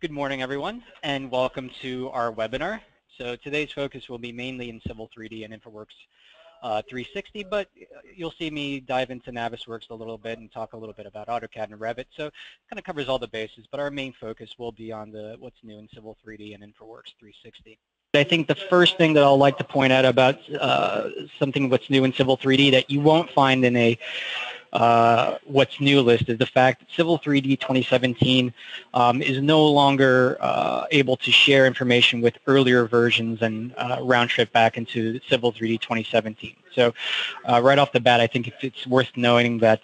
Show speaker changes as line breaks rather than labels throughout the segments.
Good morning, everyone, and welcome to our webinar. So today's focus will be mainly in Civil 3D and InfraWorks 360, but you'll see me dive into Navisworks a little bit and talk a little bit about AutoCAD and Revit. So it kind of covers all the bases, but our main focus will be on what's new in Civil 3D and InfraWorks 360. I think the first thing that I'll like to point out about something what's new in Civil 3D that you won't find in a what's new list is the fact that Civil 3D 2017 is no longer able to share information with earlier versions and round trip back into Civil 3D 2017. So right off the bat, I think it's worth knowing that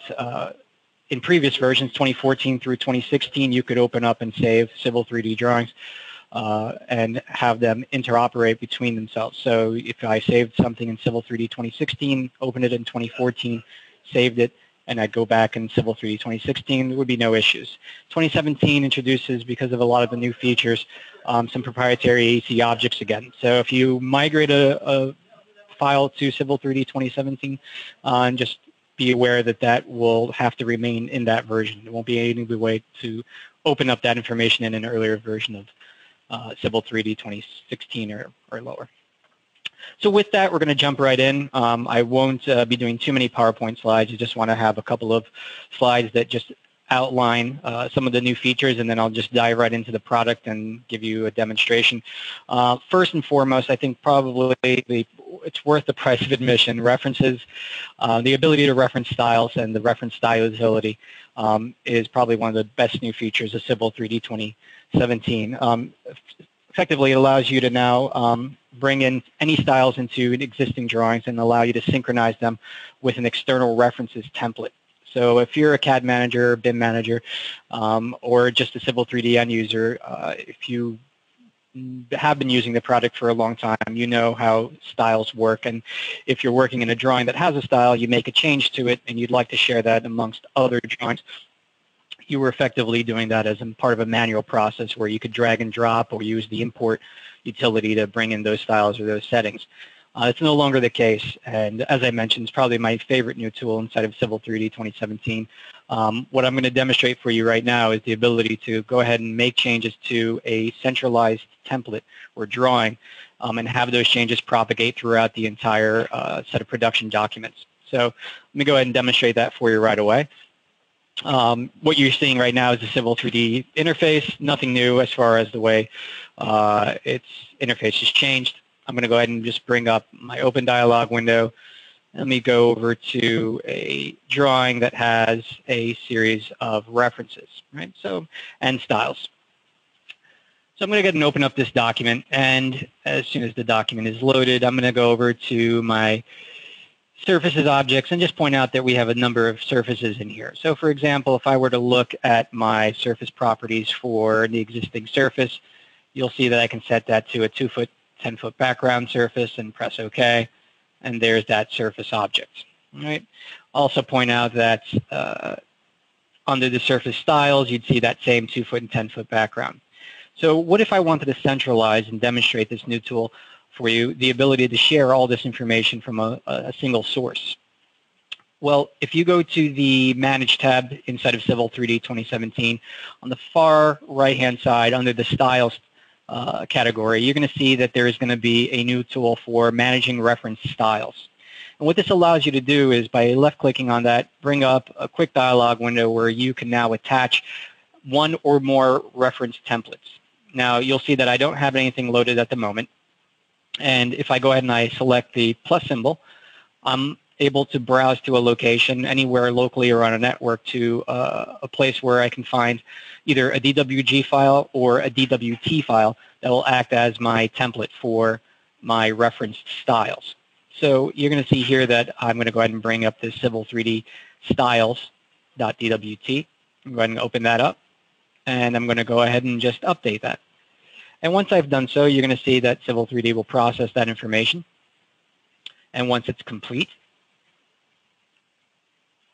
in previous versions, 2014 through 2016, you could open up and save Civil 3D drawings and have them interoperate between themselves. So if I saved something in Civil 3D 2016, opened it in 2014, saved it, and I'd go back in Civil 3D 2016, there would be no issues. 2017 introduces, because of a lot of the new features, some proprietary AC objects again. So if you migrate a file to Civil 3D 2017, and just be aware that that will have to remain in that version. There won't be any way to open up that information in an earlier version of Civil 3D 2016 or lower. So with that, we're going to jump right in. I won't be doing too many PowerPoint slides. I just want to have a couple of slides that just outline some of the new features, and then I'll just dive right into the product and give you a demonstration. First and foremost, I think probably it's worth the price of admission. References, the ability to reference styles and the reference style utility is probably one of the best new features of Civil 3D 2017. Effectively, it allows you to now bring in any styles into existing drawings and allow you to synchronize them with an external references template. So if you're a CAD manager, BIM manager, or just a Civil 3D end user, if you have been using the product for a long time, you know how styles work. And if you're working in a drawing that has a style, you make a change to it and you'd like to share that amongst other drawings, you were effectively doing that as part of a manual process where you could drag and drop or use the import utility to bring in those styles or those settings. It's no longer the case, and as I mentioned, it's probably my favorite new tool inside of Civil 3D 2017. What I'm going to demonstrate for you right now is the ability to go ahead and make changes to a centralized template or drawing and have those changes propagate throughout the entire set of production documents. So let me go ahead and demonstrate that for you right away. What you're seeing right now is the Civil 3D interface, nothing new as far as the way its interface has changed. I'm going to go ahead and just bring up my open dialog window. Let me go over to a drawing that has a series of references, right? So, and styles. So I'm going to go ahead and open up this document, and as soon as the document is loaded, I'm going to go over to my surfaces objects and just point out that we have a number of surfaces in here. So for example, if I were to look at my surface properties for the existing surface, you'll see that I can set that to a 2-foot, 10-foot background surface and press OK, and there's that surface object. All right. Also point out that under the surface styles, you'd see that same 2-foot and 10-foot background. So what if I wanted to centralize and demonstrate this new tool for you, the ability to share all this information from a single source? Well, if you go to the Manage tab inside of Civil 3D 2017, on the far right-hand side under the Styles category, you're going to see that there is going to be a new tool for managing reference styles. And what this allows you to do is by left-clicking on that, bring up a quick dialog window where you can now attach one or more reference templates. Now, you'll see that I don't have anything loaded at the moment. And if I go ahead and I select the plus symbol, I'm able to browse to a location anywhere locally or on a network to a place where I can find either a DWG file or a DWT file that will act as my template for my referenced styles. So you're going to see here that I'm going to go ahead and bring up this Civil 3D styles.dwt. I'm going to open that up, and I'm going to go ahead and just update that. And once I've done so, you're going to see that Civil 3D will process that information. And once it's complete,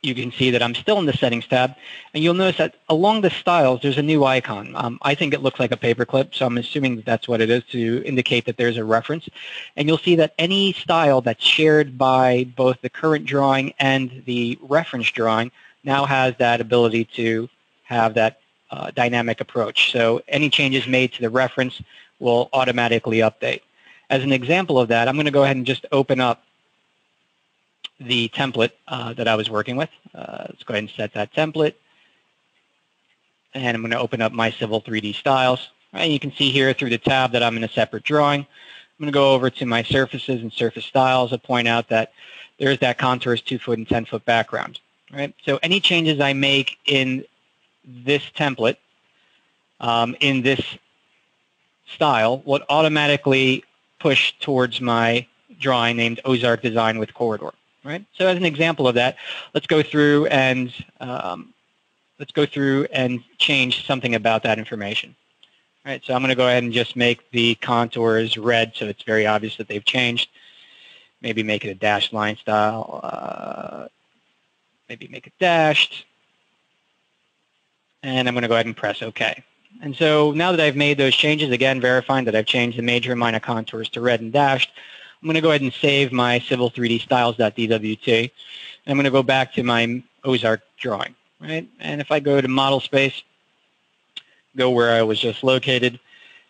you can see that I'm still in the Settings tab. And you'll notice that along the styles, there's a new icon. I think it looks like a paperclip, so I'm assuming that that's what it is to indicate that there's a reference. And you'll see that any style that's shared by both the current drawing and the reference drawing now has that ability to have that dynamic approach. So any changes made to the reference will automatically update. As an example of that, I'm going to go ahead and just open up the template that I was working with. Let's go ahead and set that template. And I'm going to open up my Civil 3D styles. And you can see here through the tab that I'm in a separate drawing. I'm going to go over to my surfaces and surface styles and point out that there's that contours 2-foot and 10-foot background. Right? So any changes I make in this template, in this style, would automatically push towards my drawing named Ozark Design with Corridor. Right? So as an example of that, let's go through and change something about that information. All right, so I'm going to go ahead and just make the contours red so it's very obvious that they've changed. Maybe make it a dashed line style. Maybe make it dashed. And I'm going to go ahead and press OK. And so now that I've made those changes, again, verifying that I've changed the major and minor contours to red and dashed, I'm going to go ahead and save my Civil 3D styles.dwt. And I'm going to go back to my Ozark drawing. Right? And if I go to Model Space, go where I was just located,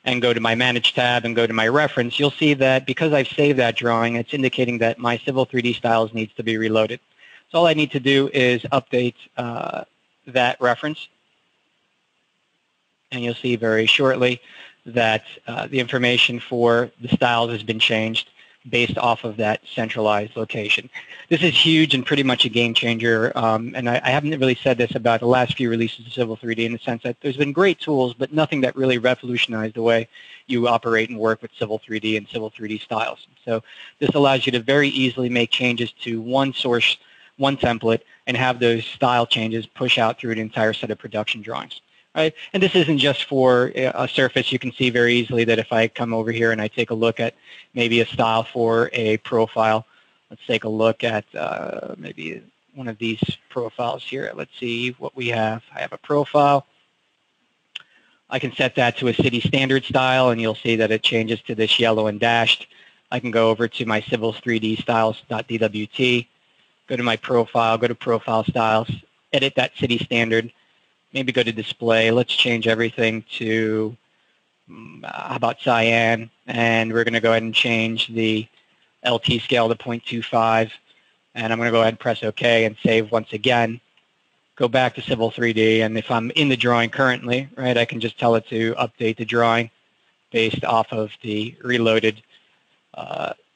and go to my Manage tab and go to my reference, you'll see that because I've saved that drawing, it's indicating that my Civil 3D styles needs to be reloaded. So all I need to do is update that reference, and you'll see very shortly that the information for the styles has been changed based off of that centralized location. This is huge and pretty much a game changer, and I haven't really said this about the last few releases of Civil 3D in the sense that there's been great tools, but nothing that really revolutionized the way you operate and work with Civil 3D and Civil 3D styles. So this allows you to very easily make changes to one source, one template, and have those style changes push out through an entire set of production drawings. Right? And this isn't just for a surface. You can see very easily that if I come over here and I take a look at maybe a style for a profile, let's take a look at maybe one of these profiles here. Let's see what we have. I have a profile. I can set that to a city standard style, and you'll see that it changes to this yellow and dashed. I can go over to my Civil 3D styles.dwt, go to my profile, go to profile styles, edit that city standard. Maybe go to display. Let's change everything to, how about cyan? And we're going to go ahead and change the LT scale to 0.25. And I'm going to go ahead and press OK and save once again. Go back to Civil 3D. And if I'm in the drawing currently, right, I can just tell it to update the drawing based off of the reloaded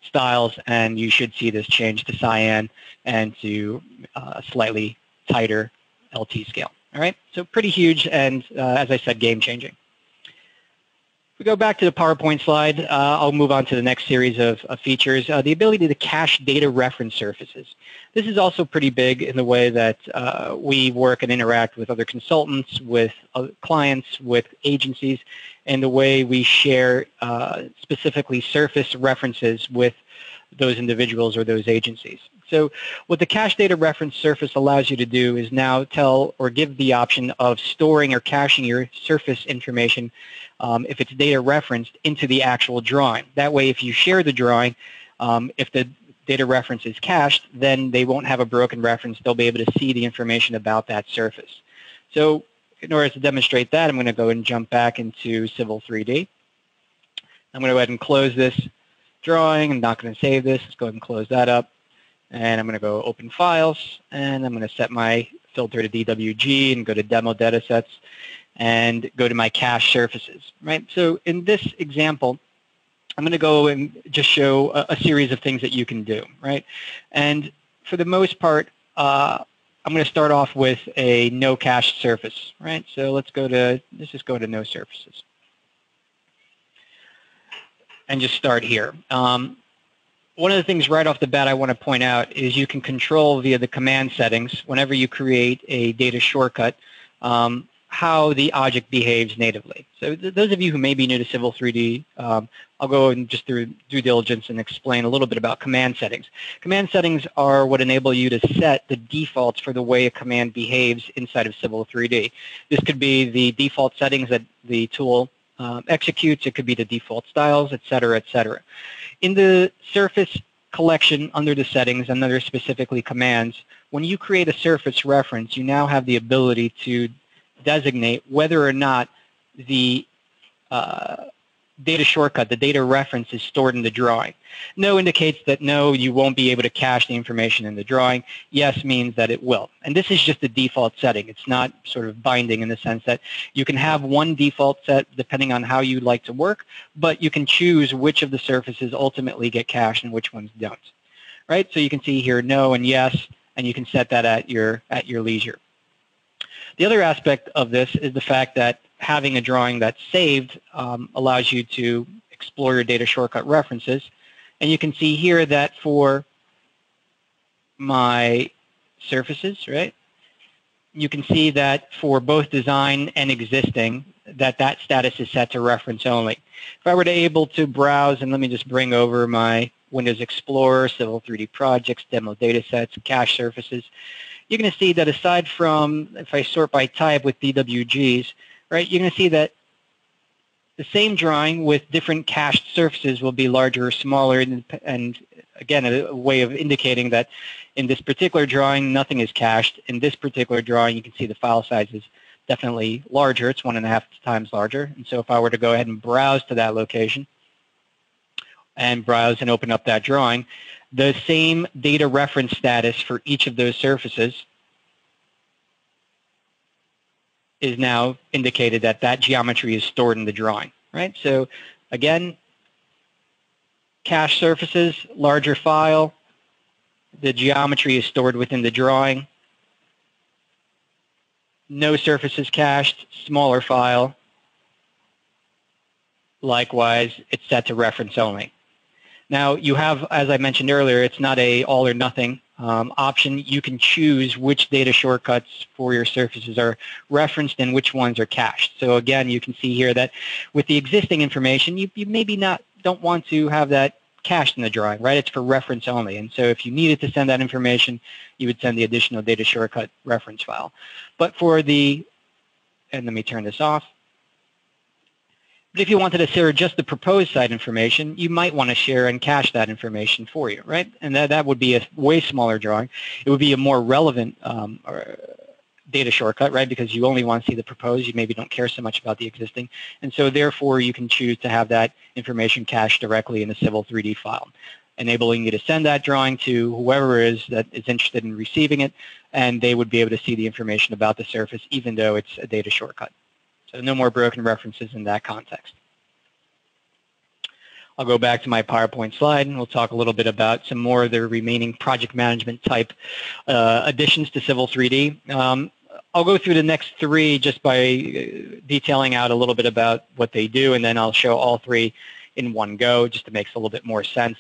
styles. And you should see this change to cyan and to a slightly tighter LT scale. All right, so pretty huge and, as I said, game-changing. If we go back to the PowerPoint slide, I'll move on to the next series of features. The ability to cache data reference surfaces. This is also pretty big in the way that we work and interact with other consultants, with clients, with agencies, and the way we share specifically surface references with those individuals or those agencies. So what the cache data reference surface allows you to do is now tell or give the option of storing or caching your surface information if it's data referenced into the actual drawing. That way, if you share the drawing, if the data reference is cached, then they won't have a broken reference. They'll be able to see the information about that surface. So in order to demonstrate that, I'm going to go and jump back into Civil 3D. I'm going to go ahead and close this drawing. I'm not going to save this. Let's go ahead and close that up. And I'm going to go open files, and I'm going to set my filter to DWG and go to demo datasets and go to my cache surfaces, right? So in this example, I'm going to go and just show a series of things that you can do, right? And for the most part, I'm going to start off with a no cache surface, right? So let's just go to no surfaces and just start here. One of the things right off the bat I want to point out is you can control via the command settings whenever you create a data shortcut how the object behaves natively. So those of you who may be new to Civil 3D, I'll go and just through due diligence and explain a little bit about command settings. Command settings are what enable you to set the defaults for the way a command behaves inside of Civil 3D. This could be the default settings that the tool executes. It could be the default styles, et cetera, et cetera. In the surface collection under the settings and under specifically commands, when you create a surface reference, you now have the ability to designate whether or not the data shortcut, the data reference, is stored in the drawing. No indicates that no, you won't be able to cache the information in the drawing. Yes means that it will. And this is just the default setting. It's not sort of binding in the sense that you can have one default set depending on how you like to work, but you can choose which of the surfaces ultimately get cached and which ones don't. Right? So you can see here no and yes, and you can set that at your leisure. The other aspect of this is the fact that having a drawing that's saved allows you to explore your data shortcut references. And you can see here that for my surfaces, right, you can see that for both design and existing, that status is set to reference only. If I were to able to browse, and let me just bring over my Windows Explorer, Civil 3D projects, demo datasets, and cache surfaces, you're going to see that aside from, if I sort by type with DWGs, right, you're going to see that the same drawing with different cached surfaces will be larger or smaller, and again, a way of indicating that in this particular drawing, nothing is cached. In this particular drawing, you can see the file size is definitely larger. It's 1.5 times larger. And so if I were to go ahead and browse to that location and browse and open up that drawing, the same data reference status for each of those surfaces is now indicated that that geometry is stored in the drawing, right? So again, cache surfaces, larger file, the geometry is stored within the drawing. No surfaces cached, smaller file. Likewise, it's set to reference only. Now you have, as I mentioned earlier, it's not a all or nothing option. You can choose which data shortcuts for your surfaces are referenced and which ones are cached. So again, you can see here that with the existing information, you maybe don't want to have that cached in the drawing, right? It's for reference only. And so if you needed to send that information, you would send the additional data shortcut reference file. But for the, and let me turn this off. But if you wanted to share just the proposed site information, you might want to share and cache that information for you, right? And that would be a way smaller drawing. It would be a more relevant data shortcut, right? Because you only want to see the proposed. You maybe don't care so much about the existing. And so therefore, you can choose to have that information cached directly in a Civil 3D file, enabling you to send that drawing to whoever is interested in receiving it, and they would be able to see the information about the surface, even though it's a data shortcut. So no more broken references in that context. I'll go back to my PowerPoint slide, and we'll talk a little bit about some more of the remaining project management type additions to Civil 3D. I'll go through the next three just by detailing out a little bit about what they do, and then I'll show all three in one go just to make a little bit more sense.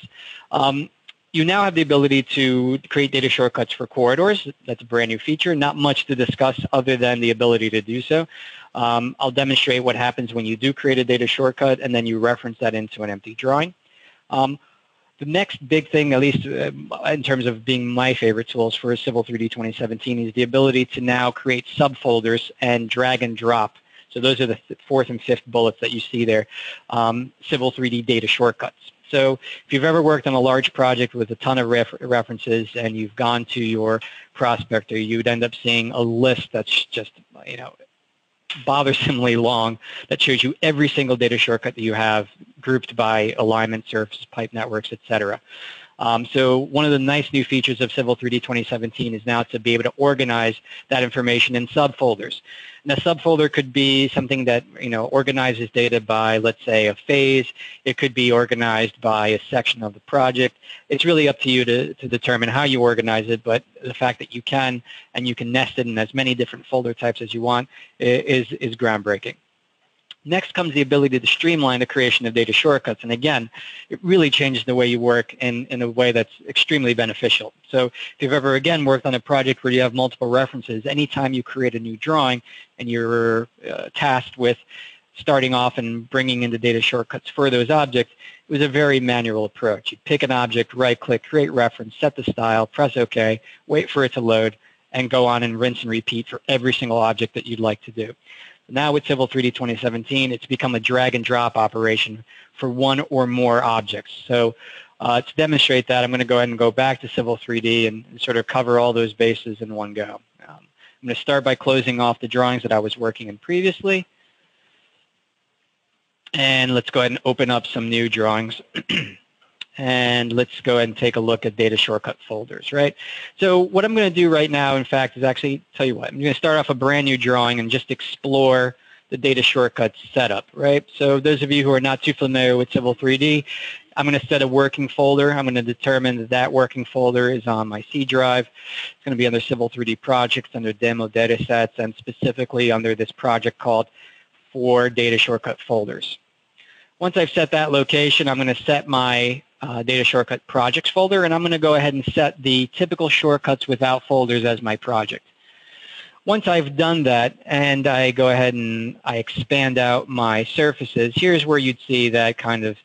You now have the ability to create data shortcuts for corridors. That's a brand new feature. Not much to discuss other than the ability to do so. I'll demonstrate what happens when you do create a data shortcut and then you reference that into an empty drawing. The next big thing, at least in terms of being my favorite tools for Civil 3D 2017, is the ability to now create subfolders and drag and drop. So those are the fourth and fifth bullets that you see there, Civil 3D data shortcuts. So if you've ever worked on a large project with a ton of references and you've gone to your prospector, you'd end up seeing a list that's just, bothersomely long that shows you every single data shortcut that you have grouped by alignment, surface, pipe networks, etc. So one of the nice new features of Civil 3D 2017 is now to be able to organize that information in subfolders. And a subfolder could be something that organizes data by, let's say, a phase. It could be organized by a section of the project. It's really up to you to determine how you organize it, but the fact that you can, and you can nest it in as many different folder types as you want is groundbreaking. Next comes the ability to streamline the creation of data shortcuts. And again, it really changes the way you work in a way that's extremely beneficial. So if you've ever, again, worked on a project where you have multiple references, anytime you create a new drawing and you're tasked with starting off and bringing in the data shortcuts for those objects, it was a very manual approach. You pick an object, right-click, create reference, set the style, press OK, wait for it to load, and go on and rinse and repeat for every single object that you'd like to do. Now with Civil 3D 2017, it's become a drag and drop operation for one or more objects. So to demonstrate that, I'm going to go ahead and go back to Civil 3D and sort of cover all those bases in one go. I'm going to start by closing off the drawings that I was working in previously. And let's go ahead and open up some new drawings. And let's go ahead and take a look at data shortcut folders, right? So what I'm going to do right now, in fact, is actually tell you what. I'm going to start off a brand new drawing and just explore the data shortcuts setup, right? So those of you who are not too familiar with Civil 3D, I'm going to set a working folder. I'm going to determine that that working folder is on my C drive. It's going to be under Civil 3D projects, under demo data sets, and specifically under this project called for data shortcut folders. Once I've set that location, I'm going to set my data shortcut projects folder, and I'm going to go ahead and set the typical shortcuts without folders as my project. Once I've done that and I go ahead and I expand out my surfaces, here's where you'd see that kind of,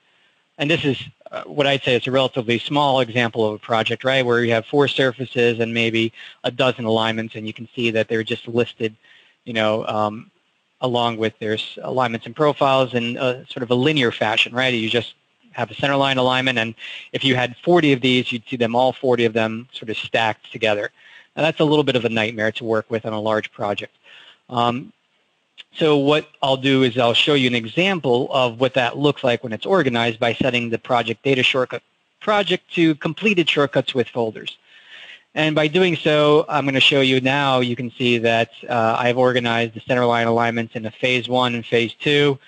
and this is what I'd say is a relatively small example of a project, right, where you have 4 surfaces and maybe a dozen alignments, and you can see that they're just listed, you know, along with their alignments and profiles in sort of a linear fashion, right? You just have a centerline alignment, and if you had 40 of these, you'd see them, all 40 of them sort of stacked together. Now, that's a little bit of a nightmare to work with on a large project. So what I'll do is I'll show you an example of what that looks like when it's organized by setting the project data shortcut project to completed shortcuts with folders. And by doing so, I'm going to show you now, you can see that I've organized the centerline alignments into phase 1 and phase 2.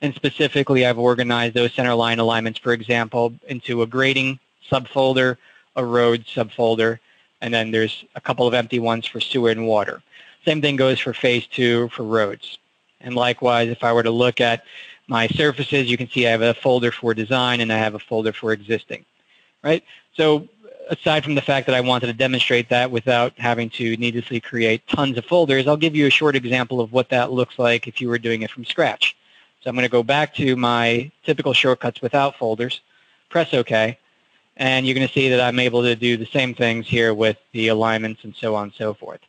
And specifically, I've organized those centerline alignments, for example, into a grading subfolder, a road subfolder, and then there's a couple of empty ones for sewer and water. Same thing goes for phase 2 for roads. And likewise, if I were to look at my surfaces, you can see I have a folder for design and I have a folder for existing, right? So aside from the fact that I wanted to demonstrate that without having to needlessly create tons of folders, I'll give you a short example of what that looks like if you were doing it from scratch. So I'm going to go back to my typical shortcuts without folders, press OK, and you're going to see that I'm able to do the same things here with the alignments and so on and so forth.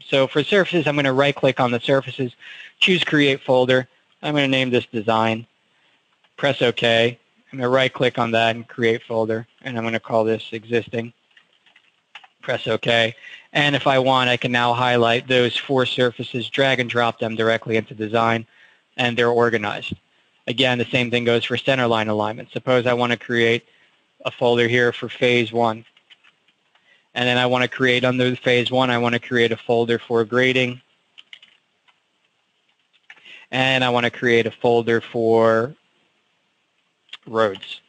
So for surfaces, I'm going to right-click on the surfaces, choose Create Folder. I'm going to name this Design, press OK. I'm going to right-click on that and Create Folder, and I'm going to call this Existing. Press OK. And if I want, I can now highlight those 4 surfaces, drag and drop them directly into Design, and they're organized. Again, the same thing goes for centerline alignment. Suppose I want to create a folder here for phase 1. And then I want to create under phase 1, I want to create a folder for grading. And I want to create a folder for roads.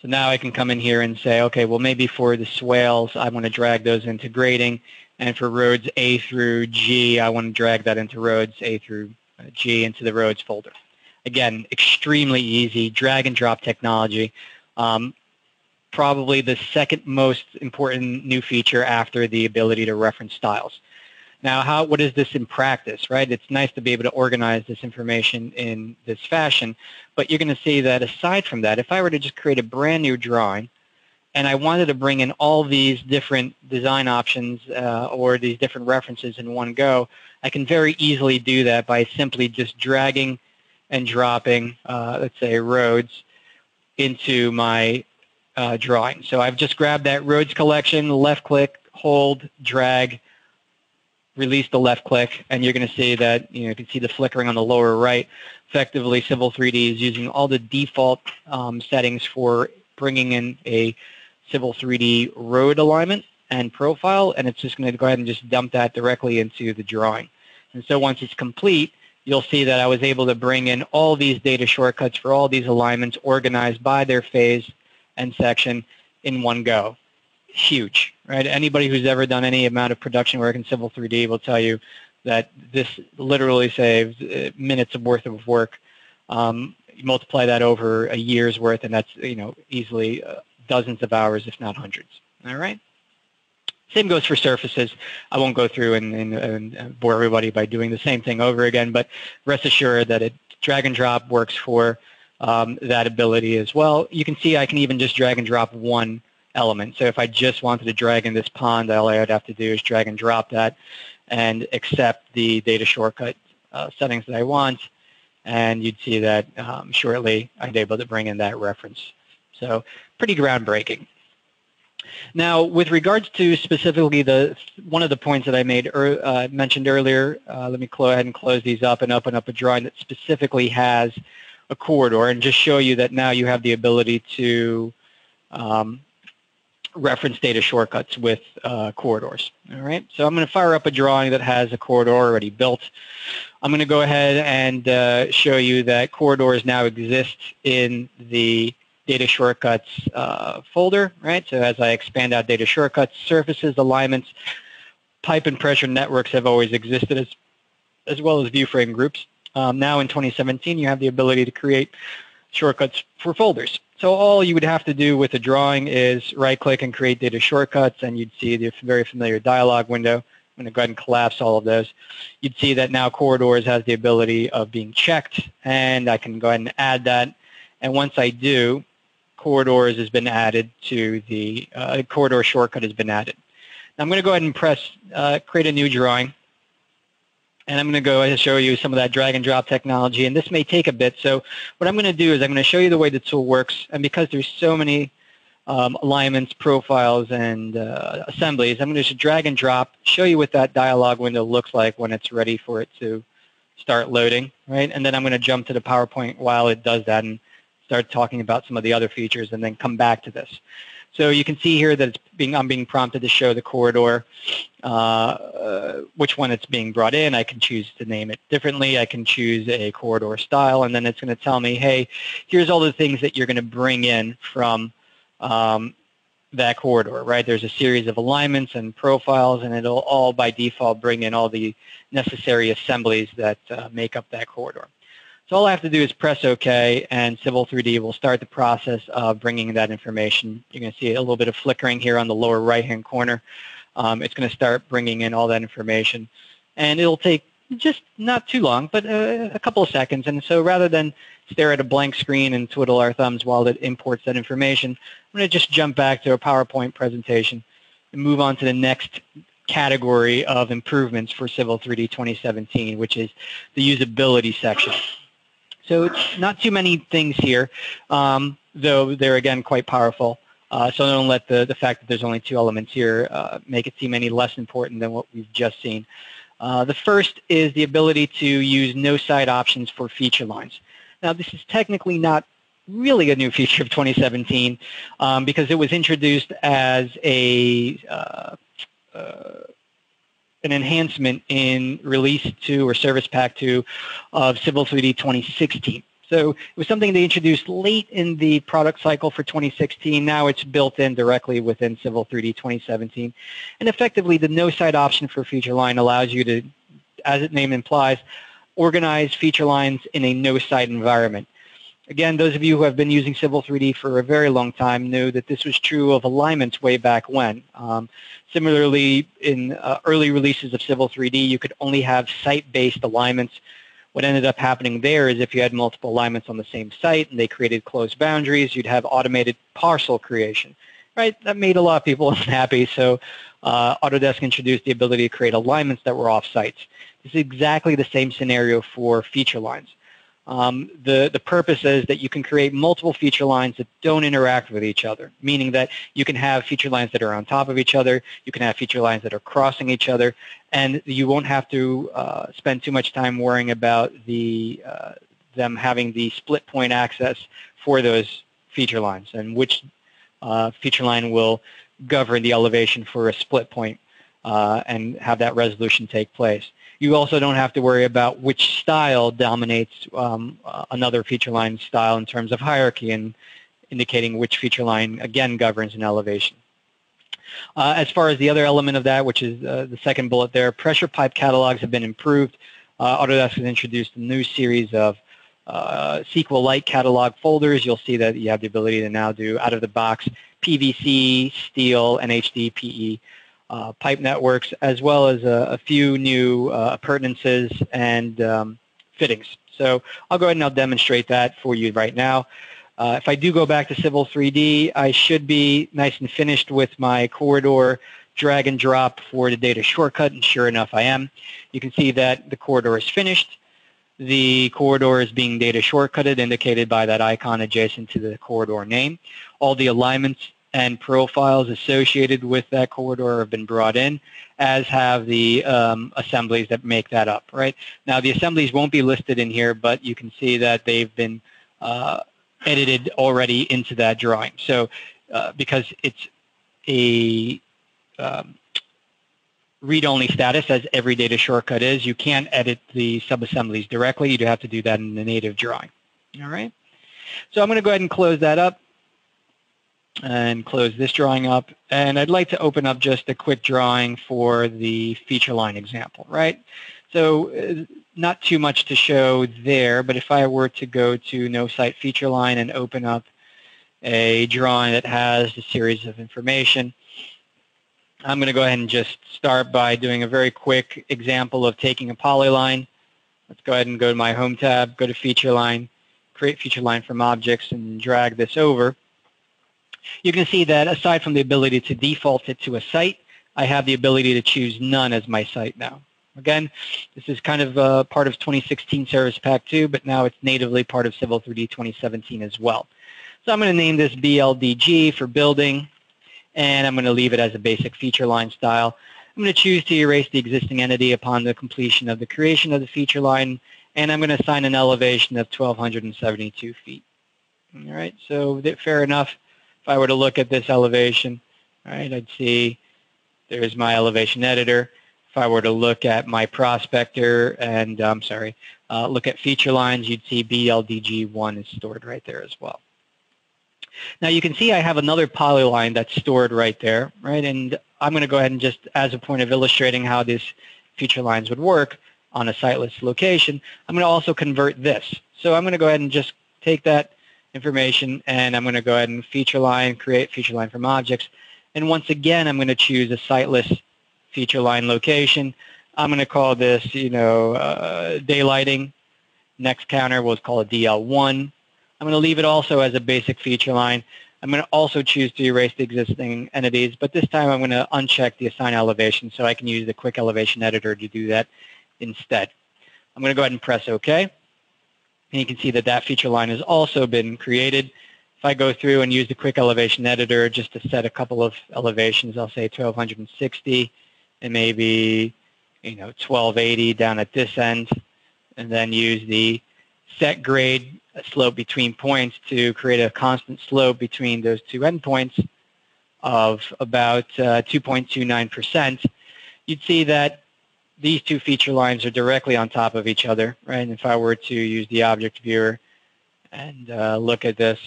So now I can come in here and say, okay, well maybe for the swales, I want to drag those into grading. And for roads A through G, I want to drag that into roads A through G into the roads folder. Again, extremely easy, drag and drop technology. Probably the second most important new feature after the ability to reference styles. Now, what is this in practice, right? It's nice to be able to organize this information in this fashion, but you're going to see that aside from that, if I were to just create a brand new drawing and I wanted to bring in all these different design options or these different references in one go, I can very easily do that by simply just dragging and dropping, let's say, roads into my drawing. So I've just grabbed that roads collection, left click, hold, drag, release the left click, and you're going to see that, you can see the flickering on the lower right. Effectively, Civil 3D is using all the default settings for bringing in a Civil 3D road alignment and profile, and it's just going to go ahead and just dump that directly into the drawing. And so once it's complete, you'll see that I was able to bring in all these data shortcuts for all these alignments organized by their phase and section in one go. Huge, right? Anybody who's ever done any amount of production work in Civil 3D will tell you that this literally saves minutes of worth of work. You multiply that over a year's worth, and that's easily dozens of hours, if not hundreds. All right. Same goes for surfaces. I won't go through and bore everybody by doing the same thing over again, but rest assured that drag and drop works for that ability as well. You can see I can even just drag and drop one element. So if I just wanted to drag in this pond, all I would have to do is drag and drop that and accept the data shortcut settings that I want, and you'd see that shortly I'm able to bring in that reference. So pretty groundbreaking. Now, with regards to specifically one of the points that I mentioned earlier, let me go ahead and close these up and open up a drawing that specifically has a corridor, and just show you that now you have the ability to reference data shortcuts with corridors. All right, so I'm going to fire up a drawing that has a corridor already built. I'm going to go ahead and show you that corridors now exist in the data shortcuts folder, right? So as I expand out data shortcuts, surfaces, alignments, pipe and pressure networks have always existed, as well as view frame groups. Now in 2017, you have the ability to create shortcuts for folders. So all you would have to do with a drawing is right-click and create data shortcuts, and you'd see the very familiar dialog window. I'm going to go ahead and collapse all of those. You'd see that now corridors has the ability of being checked, and I can go ahead and add that. And once I do, corridors has been added to the corridor shortcut has been added. Now I'm going to go ahead and press create a new drawing, and I'm going to go ahead and show you some of that drag and drop technology, and this may take a bit. So what I'm going to do is I'm going to show you the way the tool works, and because there's so many alignments, profiles, and assemblies, I'm going to just drag and drop, show you what that dialog window looks like when it's ready for it to start loading, right? And then I'm going to jump to the PowerPoint while it does that and start talking about some of the other features, and then come back to this. So you can see here that I'm being prompted to show the corridor, which one it's being brought in. I can choose to name it differently. I can choose a corridor style, and then it's going to tell me, hey, here's all the things that you're going to bring in from that corridor, right? There's a series of alignments and profiles, and it'll all by default bring in all the necessary assemblies that make up that corridor. So all I have to do is press OK, and Civil 3D will start the process of bringing that information. You're going to see a little bit of flickering here on the lower right-hand corner. It's going to start bringing in all that information. And it'll take just not too long, but a couple of seconds. And so rather than stare at a blank screen and twiddle our thumbs while it imports that information, I'm going to just jump back to a PowerPoint presentation and move on to the next category of improvements for Civil 3D 2017, which is the usability section. So it's not too many things here, though they're, again, quite powerful. So don't let the fact that there's only 2 elements here make it seem any less important than what we've just seen. The first is the ability to use no-side options for feature lines. Now, this is technically not really a new feature of 2017 because it was introduced as an enhancement in Release 2 or Service Pack 2 of Civil 3D 2016. So it was something they introduced late in the product cycle for 2016. Now it's built in directly within Civil 3D 2017. And effectively, the no-side option for feature line allows you to, as its name implies, organize feature lines in a no-side environment. Again, those of you who have been using Civil 3D for a very long time knew that this was true of alignments way back when. Similarly, in early releases of Civil 3D, you could only have site-based alignments. What ended up happening there is if you had multiple alignments on the same site and they created closed boundaries, you'd have automated parcel creation, right? That made a lot of people unhappy, so Autodesk introduced the ability to create alignments that were off-sites. This is exactly the same scenario for feature lines. The purpose is that you can create multiple feature lines that don't interact with each other, meaning that you can have feature lines that are on top of each other, you can have feature lines that are crossing each other, and you won't have to spend too much time worrying about them having the split point access for those feature lines and which feature line will govern the elevation for a split point and have that resolution take place. You also don't have to worry about which style dominates another feature line style in terms of hierarchy and indicating which feature line, again, governs an elevation. As far as the other element of that, which is the second bullet there, pressure pipe catalogs have been improved. Autodesk has introduced a new series of SQLite catalog folders. You'll see that you have the ability to now do out-of-the-box PVC, steel, and HDPE pipe networks, as well as a few new appurtenances and fittings. So I'll go ahead and I'll demonstrate that for you right now. If I do go back to Civil 3D, I should be nice and finished with my corridor drag and drop for the data shortcut, and sure enough, I am. You can see that the corridor is finished. The corridor is being data shortcutted, indicated by that icon adjacent to the corridor name. All the alignments and profiles associated with that corridor have been brought in, as have the assemblies that make that up, right? Now, the assemblies won't be listed in here, but you can see that they've been edited already into that drawing. So because it's a read-only status, as every data shortcut is, you can't edit the sub-assemblies directly. You do have to do that in the native drawing, all right? So I'm going to go ahead and close that up and close this drawing up. And I'd like to open up just a quick drawing for the feature line example, right? So not too much to show there, but if I were to go to No Site Feature Line and open up a drawing that has a series of information, I'm going to go ahead and just start by doing a very quick example of taking a polyline. Let's go ahead and go to my Home tab, go to Feature Line, create Feature Line from Objects, and drag this over. You can see that aside from the ability to default it to a site, I have the ability to choose none as my site now. Again, this is kind of part of 2016 Service Pack 2, but now it's natively part of Civil 3D 2017 as well. So I'm going to name this BLDG for building, and I'm going to leave it as a basic feature line style. I'm going to choose to erase the existing entity upon the completion of the creation of the feature line, and I'm going to assign an elevation of 1,272 feet. All right, so fair enough. If I were to look at this elevation, all right, I'd see there's my elevation editor. If I were to look at my prospector and, look at feature lines, you'd see BLDG1 is stored right there as well. Now you can see I have another polyline that's stored right there, right? And I'm going to go ahead and just, as a point of illustrating how these feature lines would work on a siteless location, I'm going to also convert this. So I'm going to go ahead and just take that information, and I'm going to go ahead and feature line, create feature line from objects. And once again, I'm going to choose a siteless feature line location. I'm going to call this, daylighting. Next counter, we'll call it DL1. I'm going to leave it also as a basic feature line. I'm going to also choose to erase the existing entities, but this time I'm going to uncheck the assign elevation so I can use the quick elevation editor to do that instead. I'm going to go ahead and press OK. And you can see that that feature line has also been created. If I go through and use the quick elevation editor just to set a couple of elevations, I'll say 1,260 and maybe 1,280 down at this end, and then use the set grade slope between points to create a constant slope between those two endpoints of about 2.29%. You'd see that these two feature lines are directly on top of each other, right? And if I were to use the object viewer and look at this,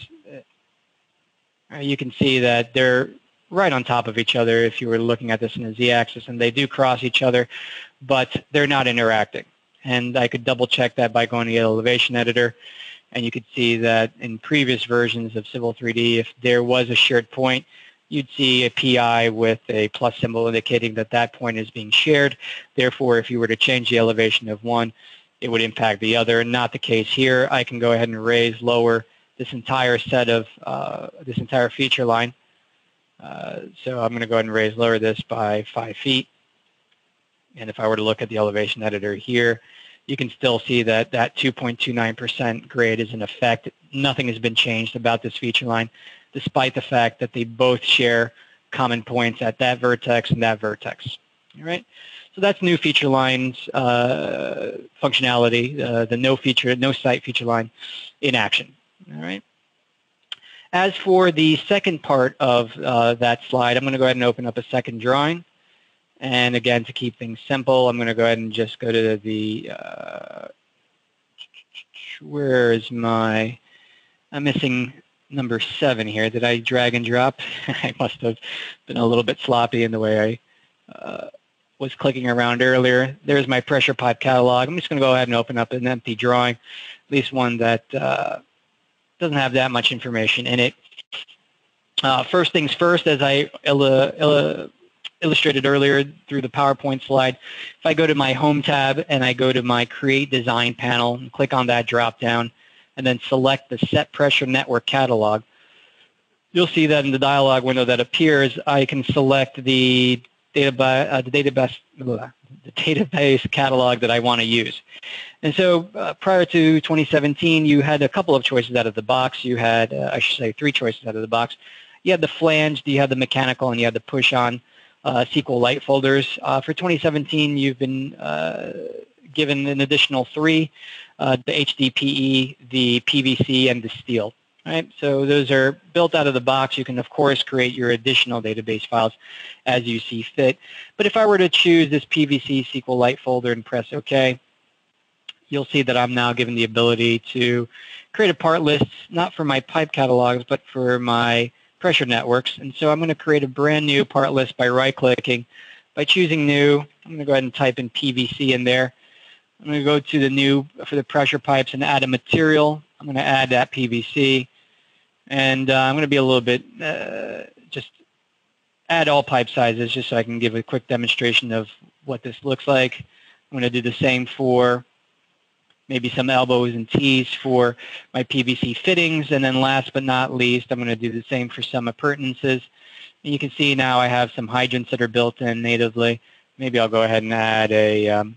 you can see that they're right on top of each other if you were looking at this in a z-axis, and they do cross each other, but they're not interacting. And I could double check that by going to the elevation editor, and you could see that in previous versions of Civil 3D, if there was a shared point, you'd see a PI with a plus symbol indicating that that point is being shared. Therefore, if you were to change the elevation of one, it would impact the other. Not the case here. I can go ahead and raise, lower this entire set of, this entire feature line. So I'm going to go ahead and raise, lower this by 5 feet. And if I were to look at the elevation editor here, you can still see that that 2.29% grade is in effect. Nothing has been changed about this feature line, despite the fact that they both share common points at that vertex and that vertex. All right. So that's new feature lines functionality, the no site feature line in action. All right. As for the second part of that slide, I'm going to go ahead and open up a second drawing. And again, to keep things simple, I'm going to go ahead and just go to the, where is my, I'm missing number 7 here. Did I drag and drop? I must have been a little bit sloppy in the way I was clicking around earlier. There's my pressure pipe catalog. I'm just going to go ahead and open up an empty drawing, at least one that doesn't have that much information in it. First things first, as I illustrated earlier through the PowerPoint slide, if I go to my Home tab and I go to my Create Design panel and click on that drop-down and then select the Set Pressure Network Catalog, you'll see that in the dialog window that appears, I can select the database catalog that I want to use. And so prior to 2017, you had a couple of choices out of the box. You had, I should say, 3 choices out of the box. you have the flange, you have the mechanical, and you have the push-on SQLite folders. For 2017, you've been given an additional 3, the HDPE, the PVC, and the steel. Right? So those are built out of the box. You can, of course, create your additional database files as you see fit. But if I were to choose this PVC SQLite folder and press OK, you'll see that I'm now given the ability to create a part list, not for my pipe catalogs, but for my pressure networks. And so I'm going to create a brand new part list by right-clicking. By choosing new, I'm going to go ahead and type in PVC in there. I'm going to go to the new for the pressure pipes and add a material. I'm going to add that PVC. And I'm going to be a little bit, just add all pipe sizes just so I can give a quick demonstration of what this looks like. I'm going to do the same for maybe some elbows and T's for my PVC fittings. And then last but not least, I'm going to do the same for some appurtenances. And you can see now I have some hydrants that are built in natively. Maybe I'll go ahead and add a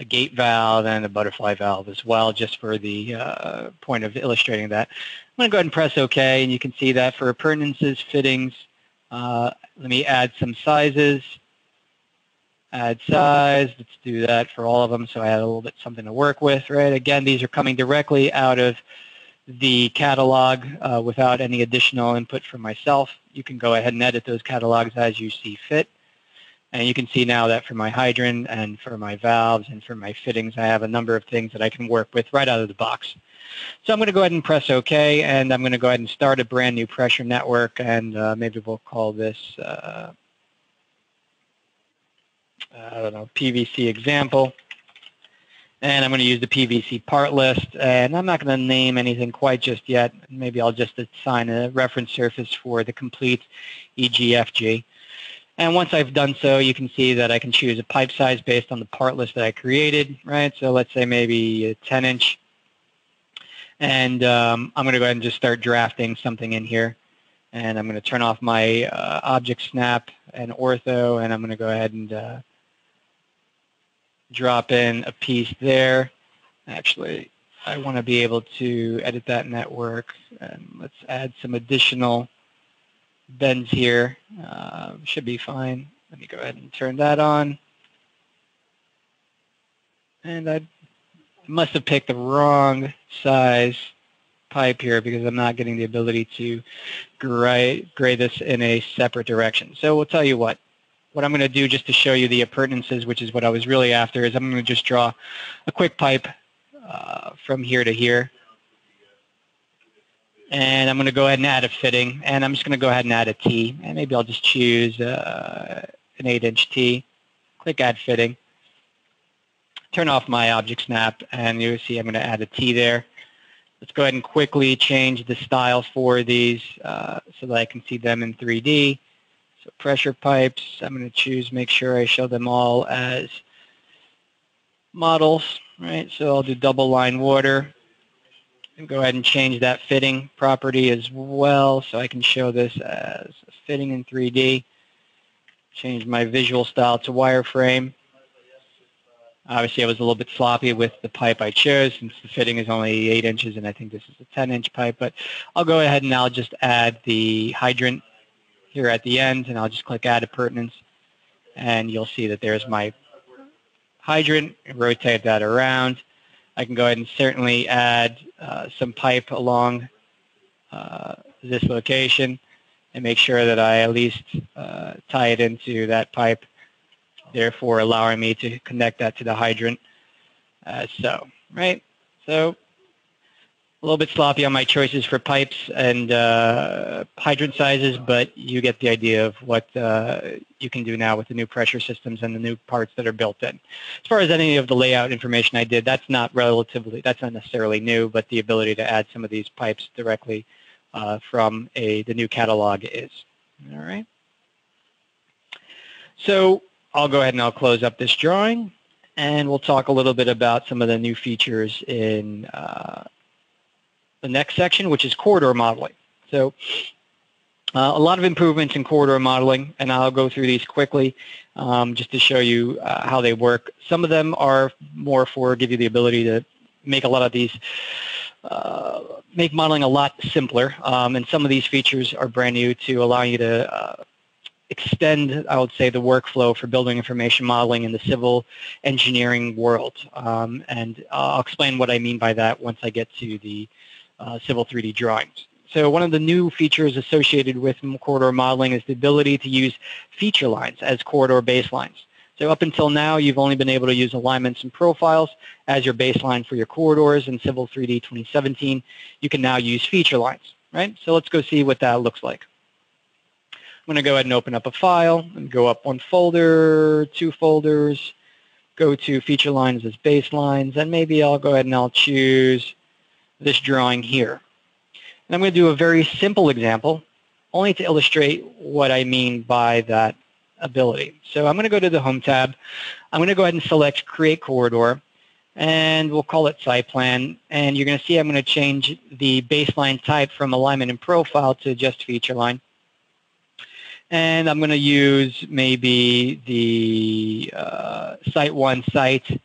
gate valve and a butterfly valve as well, just for the point of illustrating that. I'm going to go ahead and press OK, and you can see that for appurtenances, fittings, let me add some sizes. Add size, let's do that for all of them so I have a little bit something to work with, right? Again, these are coming directly out of the catalog without any additional input from myself. You can go ahead and edit those catalogs as you see fit. And you can see now that for my hydrant and for my valves and for my fittings, I have a number of things that I can work with right out of the box. So I'm going to go ahead and press OK, and I'm going to go ahead and start a brand new pressure network, and maybe we'll call this I don't know, PVC example. And I'm going to use the PVC part list. And I'm not going to name anything quite just yet. Maybe I'll just assign a reference surface for the complete EGFG. And once I've done so, you can see that I can choose a pipe size based on the part list that I created, right? So let's say maybe a 10-inch. And I'm going to go ahead and just start drafting something in here. And I'm going to turn off my object snap and ortho, and I'm going to go ahead and drop in a piece there. Actually, I want to be able to edit that network, and let's add some additional bends here. Should be fine. Let me go ahead and turn that on. And I must have picked the wrong size pipe here because I'm not getting the ability to grade this in a separate direction. So we'll tell you what I'm going to do just to show you the appurtenances, which is what I was really after, is I'm going to just draw a quick pipe from here to here. And I'm going to go ahead and add a fitting, and I'm just going to go ahead and add a T. And maybe I'll just choose an 8-inch T. Click Add Fitting. Turn off my object snap, and you'll see I'm going to add a T there. Let's go ahead and quickly change the style for these so that I can see them in 3D. So pressure pipes, I'm going to choose, make sure I show them all as models, right? So I'll do double line water. And go ahead and change that fitting property as well so I can show this as a fitting in 3D. Change my visual style to wireframe. Obviously, I was a little bit sloppy with the pipe I chose since the fitting is only 8 inches, and I think this is a 10-inch pipe. But I'll go ahead and I'll just add the hydrant here at the end, and I'll just click Add Appurtenance, and you'll see that there's my hydrant. Rotate that around. I can go ahead and certainly add some pipe along this location and make sure that I at least tie it into that pipe, therefore allowing me to connect that to the hydrant as so, right? So a little bit sloppy on my choices for pipes and hydrant sizes, but you get the idea of what you can do now with the new pressure systems and the new parts that are built in. As far as any of the layout information I did, that's not necessarily new, but the ability to add some of these pipes directly from the new catalog is. All right. So I'll go ahead and I'll close up this drawing, and we'll talk a little bit about some of the new features in the next section, which is corridor modeling. So a lot of improvements in corridor modeling, and I'll go through these quickly just to show you how they work. Some of them are more for give you the ability to make a lot of these make modeling a lot simpler. And some of these features are brand new to allow you to extend, I would say, the workflow for building information modeling in the civil engineering world. And I'll explain what I mean by that once I get to the Civil 3D drawings. So one of the new features associated with corridor modeling is the ability to use feature lines as corridor baselines. So up until now, you've only been able to use alignments and profiles as your baseline for your corridors. In Civil 3D 2017, you can now use feature lines, right? So let's go see what that looks like. I'm going to go ahead and open up a file and go up one folder, two folders, go to feature lines as baselines, and maybe I'll go ahead and I'll choose this drawing here. And I'm going to do a very simple example, only to illustrate what I mean by that ability. So I'm going to go to the Home tab. I'm going to go ahead and select Create Corridor, and we'll call it Site Plan. And you're going to see I'm going to change the baseline type from Alignment and Profile to just Feature Line. And I'm going to use maybe the Site 1 site,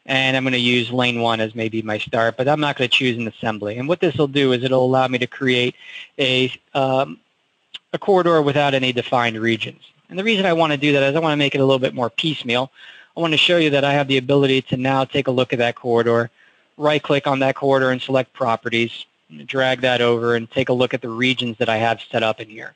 and I'm going to use Lane 1 as maybe my start, but I'm not going to choose an assembly. And what this will do is it'll allow me to create a corridor without any defined regions. And the reason I want to do that is I want to make it a little bit more piecemeal. I want to show you that I have the ability to now take a look at that corridor, right-click on that corridor and select Properties, drag that over, and take a look at the regions that I have set up in here.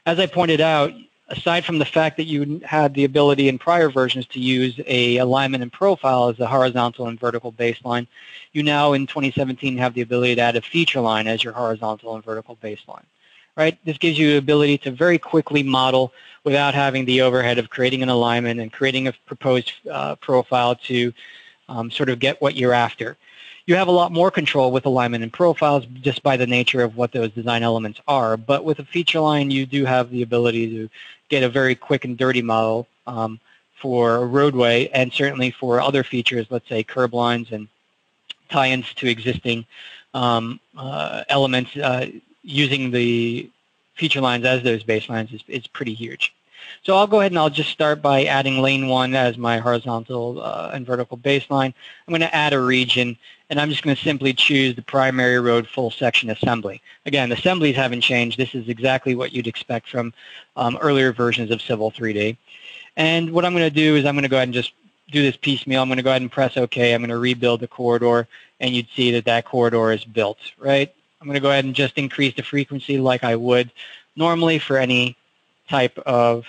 As I pointed out, aside from the fact that you had the ability in prior versions to use a alignment and profile as a horizontal and vertical baseline, you now in 2017 have the ability to add a feature line as your horizontal and vertical baseline. Right? This gives you the ability to very quickly model without having the overhead of creating an alignment and creating a proposed profile to sort of get what you're after. You have a lot more control with alignment and profiles just by the nature of what those design elements are. But with a feature line, you do have the ability to get a very quick and dirty model for a roadway, and certainly for other features, let's say curb lines and tie-ins to existing elements. Using the feature lines as those baselines is pretty huge. So I'll go ahead and I'll just start by adding Lane 1 as my horizontal and vertical baseline. I'm going to add a region, and I'm just going to simply choose the primary road full section assembly. Again, assemblies haven't changed. This is exactly what you'd expect from earlier versions of Civil 3D. And what I'm going to do is I'm going to go ahead and just do this piecemeal. I'm going to go ahead and press OK. I'm going to rebuild the corridor, and you'd see that that corridor is built, right? I'm going to go ahead and just increase the frequency like I would normally for any type of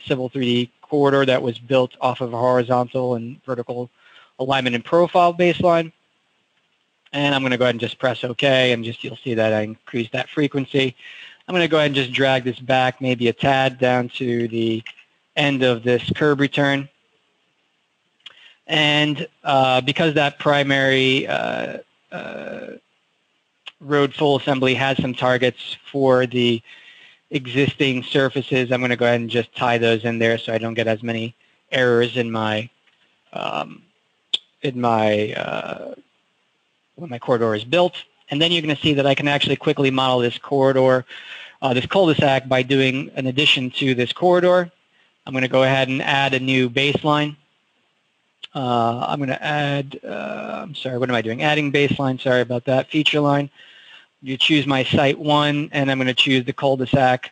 Civil 3D corridor that was built off of a horizontal and vertical alignment and profile baseline. And I'm going to go ahead and just press OK, and just you'll see that I increased that frequency. I'm going to go ahead and just drag this back maybe a tad down to the end of this curb return. And because that primary road full assembly has some targets for the existing surfaces, I'm going to go ahead and just tie those in there so I don't get as many errors in my when my corridor is built. And then you're going to see that I can actually quickly model this corridor, this cul-de-sac, by doing an addition to this corridor. I'm going to go ahead and add a new baseline. I'm going to add, I'm sorry, what am I doing? Adding baseline, sorry about that, feature line. You choose my Site 1, and I'm going to choose the cul-de-sac.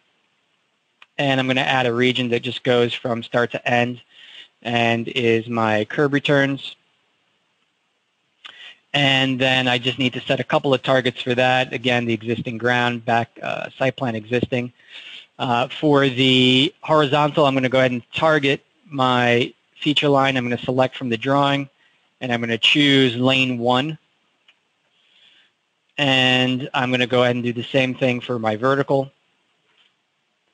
And I'm going to add a region that just goes from start to end and is my curb returns. And then I just need to set a couple of targets for that. Again, the existing ground, back site plan existing. For the horizontal, I'm going to go ahead and target my feature line. I'm going to select from the drawing, and I'm going to choose Lane 1. And I'm going to go ahead and do the same thing for my vertical.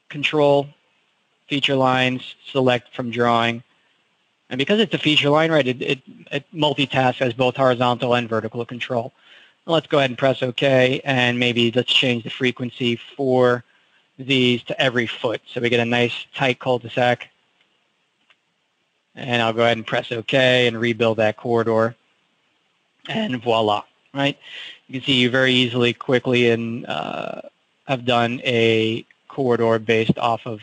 Control, feature lines, select from drawing. And because it's a feature line, right, it multitasks as both horizontal and vertical control. Let's go ahead and press OK, and maybe let's change the frequency for these to every foot. So we get a nice tight cul-de-sac. And I'll go ahead and press OK and rebuild that corridor. And voila, right? You can see you very easily, quickly, and have done a corridor based off of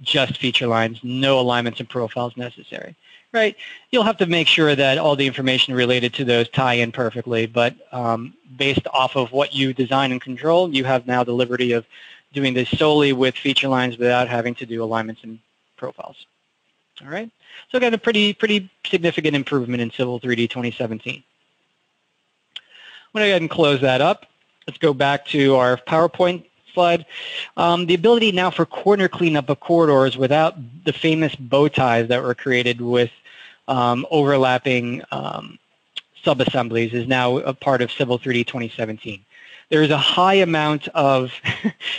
just feature lines, no alignments and profiles necessary, right? You'll have to make sure that all the information related to those tie in perfectly, but based off of what you design and control, you have now the liberty of doing this solely with feature lines without having to do alignments and profiles. All right? So again, a pretty significant improvement in Civil 3D 2017. I'm going to go ahead and close that up. Let's go back to our PowerPoint slide. The ability now for corner cleanup of corridors without the famous bow ties that were created with overlapping sub-assemblies is now a part of Civil 3D 2017. There is a high amount of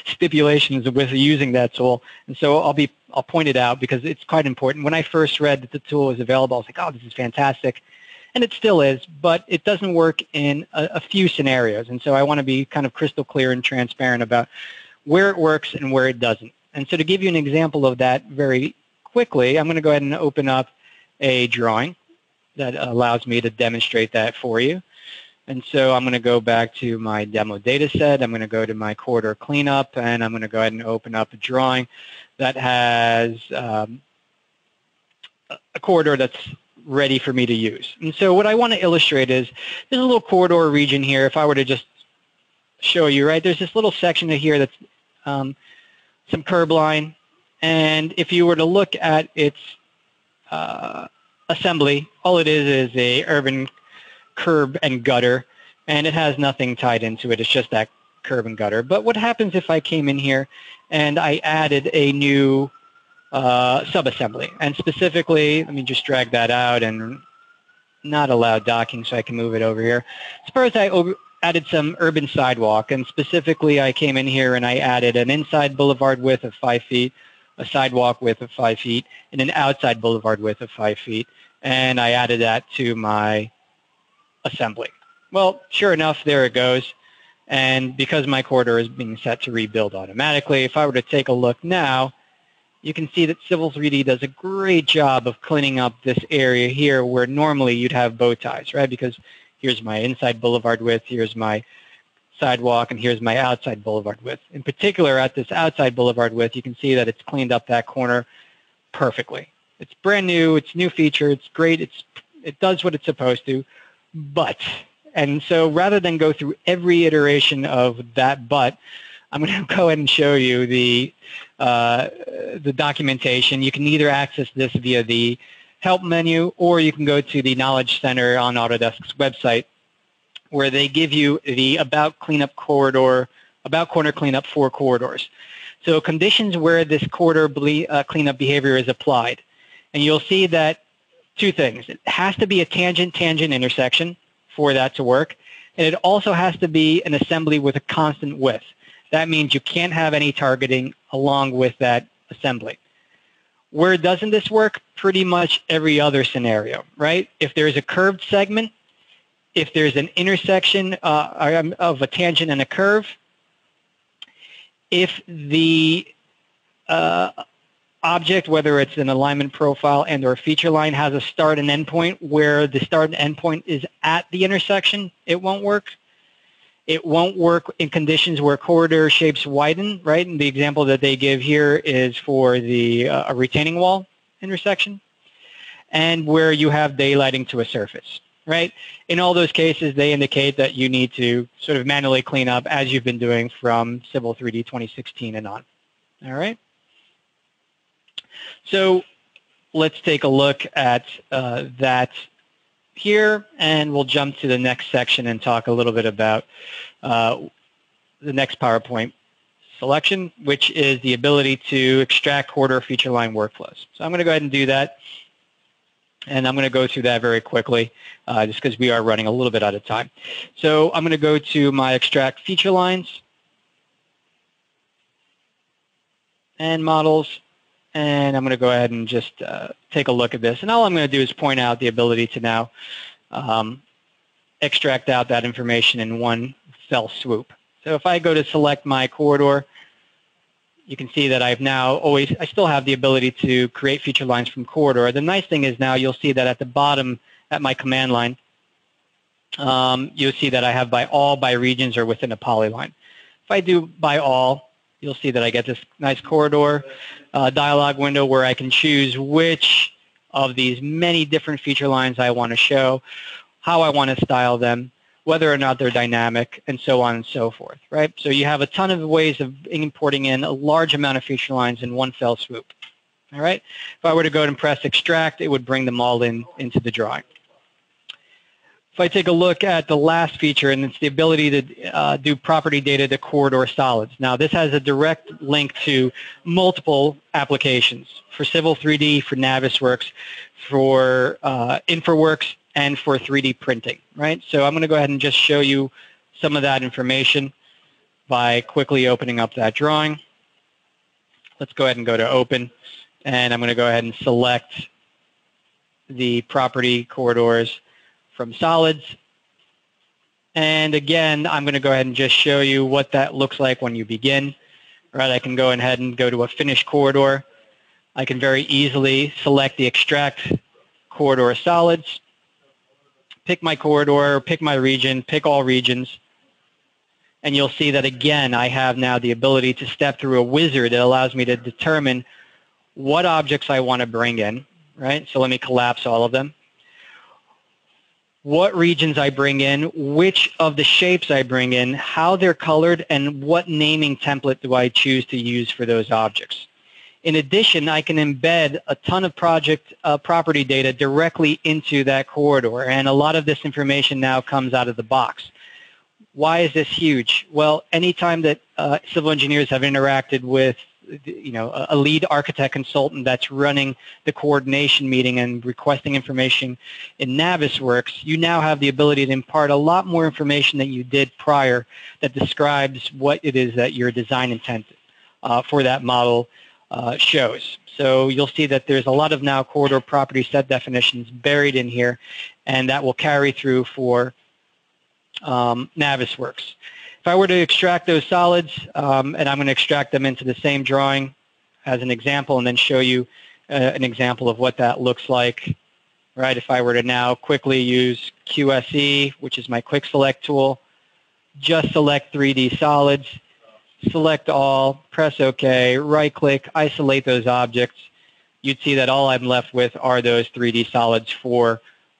stipulations with using that tool, and so I'll point it out because it's quite important. When I first read that the tool was available, I was like, oh, this is fantastic. And it still is, but it doesn't work in a few scenarios. And so I want to be kind of crystal clear and transparent about where it works and where it doesn't. And so to give you an example of that very quickly, I'm going to go ahead and open up a drawing that allows me to demonstrate that for you. And so I'm going to go back to my demo data set. I'm going to go to my corridor cleanup, and I'm going to go ahead and open up a drawing that has a corridor that's ready for me to use. And so what I want to illustrate is there's a little corridor region here. If I were to just show you, right, there's this little section here that's some curb line. And if you were to look at its assembly, all it is a urban curb and gutter, and it has nothing tied into it. It's just that curb and gutter. But what happens if I came in here and I added a new subassembly? And specifically, let me just drag that out and not allow docking so I can move it over here. Suppose I added some urban sidewalk, and specifically I came in here and I added an inside boulevard width of 5 feet, a sidewalk width of 5 feet, and an outside boulevard width of 5 feet, and I added that to my assembly. Well, sure enough, there it goes. And because my corridor is being set to rebuild automatically, if I were to take a look now, you can see that Civil 3D does a great job of cleaning up this area here where normally you'd have bow ties, right? Because here's my inside boulevard width, here's my sidewalk, and here's my outside boulevard width. In particular, at this outside boulevard width, you can see that it's cleaned up that corner perfectly. It's brand new, it's new feature, it's great, it does what it's supposed to, but, and so rather than go through every iteration of that but, I'm going to go ahead and show you the documentation. You can either access this via the help menu, or you can go to the Knowledge Center on Autodesk's website, where they give you the about corner cleanup for corridors. So conditions where this corridor cleanup behavior is applied. And you'll see that two things. It has to be a tangent-tangent intersection for that to work, and it also has to be an assembly with a constant width. That means you can't have any targeting along with that assembly. Where doesn't this work? Pretty much every other scenario, right? If there's a curved segment, if there's an intersection of a tangent and a curve, if the object, whether it's an alignment profile and or feature line, has a start and end point where the start and end point is at the intersection, it won't work. It won't work in conditions where corridor shapes widen, right? And the example that they give here is for the a retaining wall intersection, and where you have daylighting to a surface, right? In all those cases, they indicate that you need to sort of manually clean up as you've been doing from Civil 3D 2016 and on, all right? So let's take a look at that here, and we'll jump to the next section and talk a little bit about the next PowerPoint selection, which is the ability to extract corridor feature line workflows. So I'm going to go ahead and do that, and I'm going to go through that very quickly just because we are running a little bit out of time. So I'm going to go to my extract feature lines and models, and I'm going to go ahead and just take a look at this. And all I'm going to do is point out the ability to now extract out that information in one fell swoop. So if I go to select my corridor, you can see that I've now I still have the ability to create feature lines from corridor. The nice thing is now you'll see that at the bottom at my command line, you'll see that I have by all, by regions, or within a polyline. If I do by all, you'll see that I get this nice corridor dialog window where I can choose which of these many different feature lines I want to show, how I want to style them, whether or not they're dynamic, and so on and so forth, right? So you have a ton of ways of importing in a large amount of feature lines in one fell swoop, all right? If I were to go and press extract, it would bring them all into the drawing. If I take a look at the last feature, and it's the ability to do property data to corridor solids. Now, this has a direct link to multiple applications for Civil 3D, for Navisworks, for InfraWorks, and for 3D printing, right? So I'm going to go ahead and just show you some of that information by quickly opening up that drawing. Let's go ahead and go to Open, and I'm going to go ahead and select the property corridors from solids. And again, I'm going to go ahead and just show you what that looks like when you begin. Right, I can go ahead and go to a finished corridor. I can very easily select the extract corridor solids, pick my corridor, pick my region, pick all regions, and you'll see that again, I have now the ability to step through a wizard that allows me to determine what objects I want to bring in, right? So let me collapse all of them. What regions I bring in, which of the shapes I bring in, how they're colored, and what naming template do I choose to use for those objects. In addition, I can embed a ton of project property data directly into that corridor, and a lot of this information now comes out of the box. Why is this huge? Well, anytime that civil engineers have interacted with a lead architect consultant that's running the coordination meeting and requesting information in Navisworks, you now have the ability to impart a lot more information than you did prior that describes what it is that your design intent for that model shows. So you'll see that there's a lot of now corridor property set definitions buried in here, and that will carry through for Navisworks. If I were to extract those solids, and I'm going to extract them into the same drawing as an example and then show you an example of what that looks like, right? If I were to now quickly use QSE, which is my quick select tool, just select 3D solids, select all, press OK, right-click, isolate those objects, you'd see that all I'm left with are those 3D solids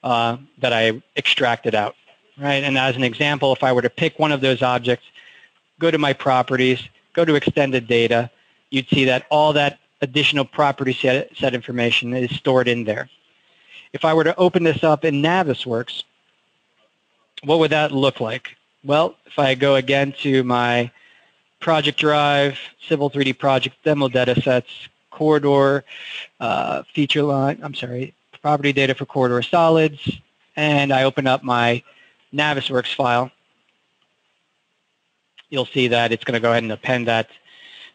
that I extracted out. Right, and as an example, if I were to pick one of those objects, go to my properties, go to extended data, you'd see that all that additional property set information is stored in there. If I were to open this up in Navisworks, what would that look like? Well, if I go again to my project drive, Civil 3D project demo data sets, corridor, feature line, property data for corridor solids, and I open up my Navisworks file, you'll see that it's going to go ahead and append that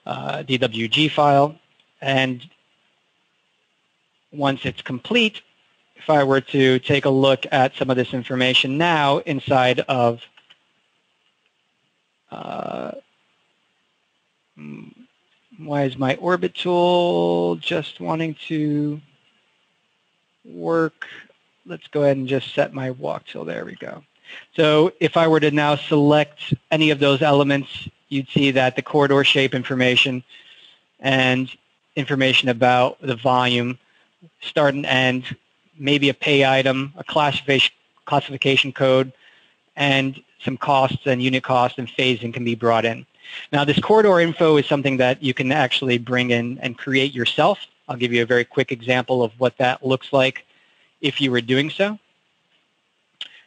DWG file. And once it's complete, if I were to take a look at some of this information now inside of why is my orbit tool just wanting to work? Let's go ahead and just set my walk tool. There we go. So if I were to now select any of those elements, you'd see that the corridor shape information and information about the volume, start and end, maybe a pay item, a classification code, and some costs and unit cost and phasing can be brought in. Now, this corridor info is something that you can actually bring in and create yourself. I'll give you a very quick example of what that looks like if you were doing so.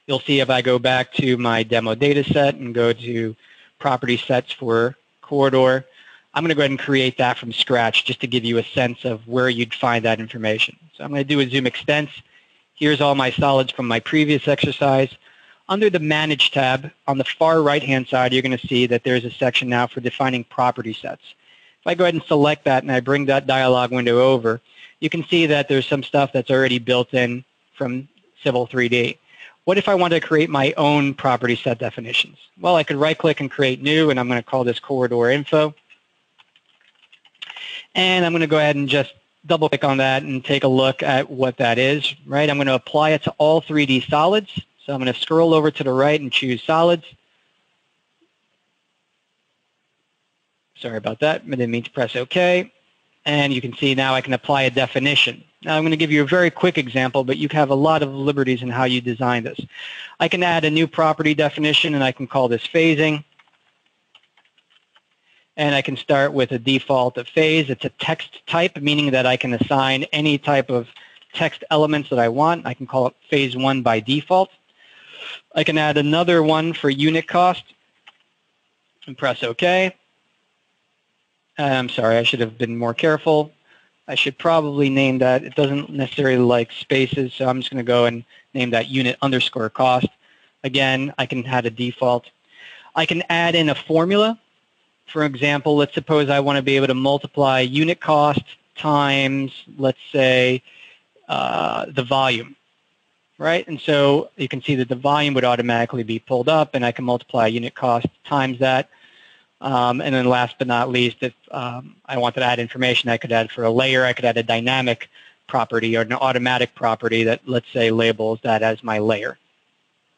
You'll see if I go back to my demo data set and go to property sets for corridor, I'm going to go ahead and create that from scratch just to give you a sense of where you'd find that information. So I'm going to do a zoom extents. Here's all my solids from my previous exercise. Under the Manage tab, on the far right-hand side, you're going to see that there's a section now for defining property sets. If I go ahead and select that and I bring that dialog window over, you can see that there's some stuff that's already built in from Civil 3D. What if I want to create my own property set definitions? Well, I could right-click and create new, and I'm going to call this corridor info. And I'm going to go ahead and just double-click on that and take a look at what that is, right? I'm going to apply it to all 3D solids. So I'm going to scroll over to the right and choose solids. Sorry about that. I didn't mean to press OK. And you can see now I can apply a definition. Now I'm going to give you a very quick example, but you have a lot of liberties in how you design this. I can add a new property definition, and I can call this phasing. And I can start with a default of phase. It's a text type, meaning that I can assign any type of text elements that I want. I can call it phase 1 by default. I can add another one for unit cost and press OK. I'm sorry, I should have been more careful. I should probably name that. It doesn't necessarily like spaces, so I'm just going to go and name that unit underscore cost. Again, I can add a default. I can add in a formula. For example, let's suppose I want to be able to multiply unit cost times, let's say, the volume, right? And so you can see that the volume would automatically be pulled up, and I can multiply unit cost times that. And then last but not least, if I wanted to add information, I could add for a layer, I could add a dynamic property or an automatic property that, let's say, labels that as my layer,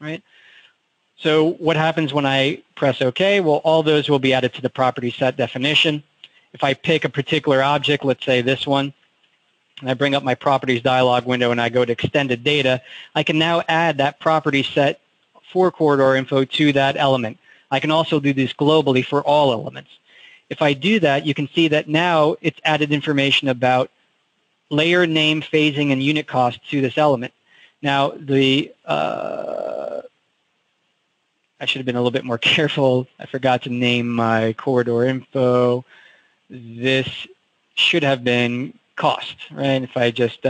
right? So what happens when I press OK? Well, all those will be added to the property set definition. If I pick a particular object, let's say this one, and I bring up my properties dialog window and I go to extended data, I can now add that property set for corridor info to that element. I can also do this globally for all elements. If I do that, you can see that now it's added information about layer, name, phasing, and unit cost to this element. Now, I should have been a little bit more careful. I forgot to name my corridor info. This should have been cost, right? If I just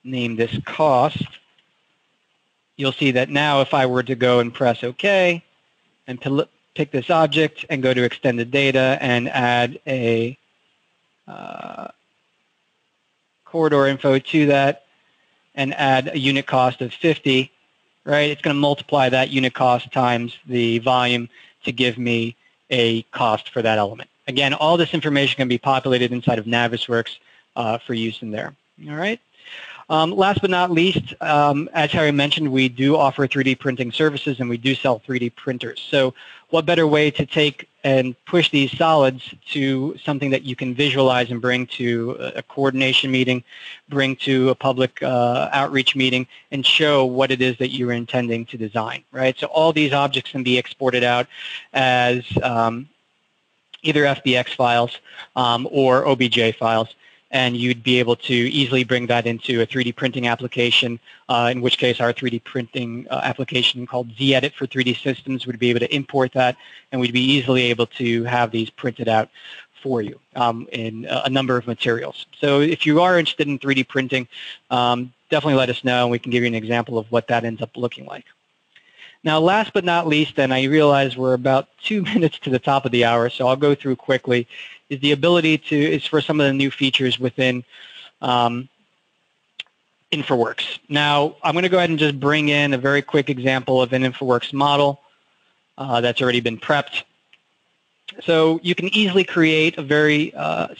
name this cost, you'll see that now if I were to go and press OK and pick this object and go to extended data and add a corridor info to that and add a unit cost of 50, right? It's going to multiply that unit cost times the volume to give me a cost for that element. Again, all this information can be populated inside of Navisworks for use in there. All right. Last but not least, as Harry mentioned, we do offer 3D printing services and we do sell 3D printers. So what better way to take and push these solids to something that you can visualize and bring to a coordination meeting, bring to a public outreach meeting, and show what it is that you're intending to design, right? So all these objects can be exported out as either FBX files or OBJ files. And you'd be able to easily bring that into a 3D printing application, in which case our 3D printing application called Z-Edit for 3D systems would be able to import that, and we'd be easily able to have these printed out for you in a number of materials. So if you are interested in 3D printing, definitely let us know, and we can give you an example of what that ends up looking like. Now, last but not least, and I realize we're about 2 minutes to the top of the hour, so I'll go through quickly, is the ability to, is for some of the new features within InfraWorks. Now, I'm going to go ahead and just bring in a very quick example of an InfraWorks model that's already been prepped. So you can easily create a very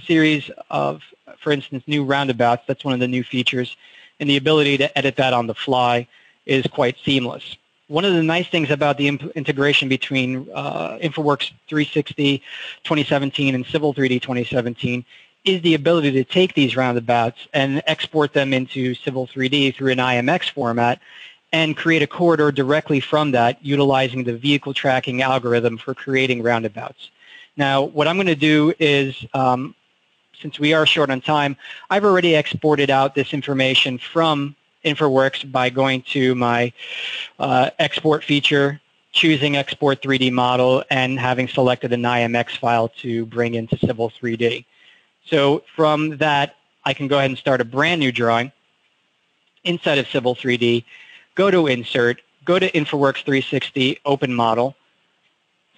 series of, for instance, new roundabouts. That's one of the new features. And the ability to edit that on the fly is quite seamless. One of the nice things about the integration between InfraWorks 360 2017 and Civil 3D 2017 is the ability to take these roundabouts and export them into Civil 3D through an IMX format and create a corridor directly from that, utilizing the vehicle tracking algorithm for creating roundabouts. Now, what I'm going to do is, since we are short on time, I've already exported out this information from InfraWorks by going to my export feature, choosing export 3D model, and having selected an IMX file to bring into Civil 3D. So from that, I can go ahead and start a brand new drawing inside of Civil 3D, go to Insert, go to InfraWorks 360, Open Model,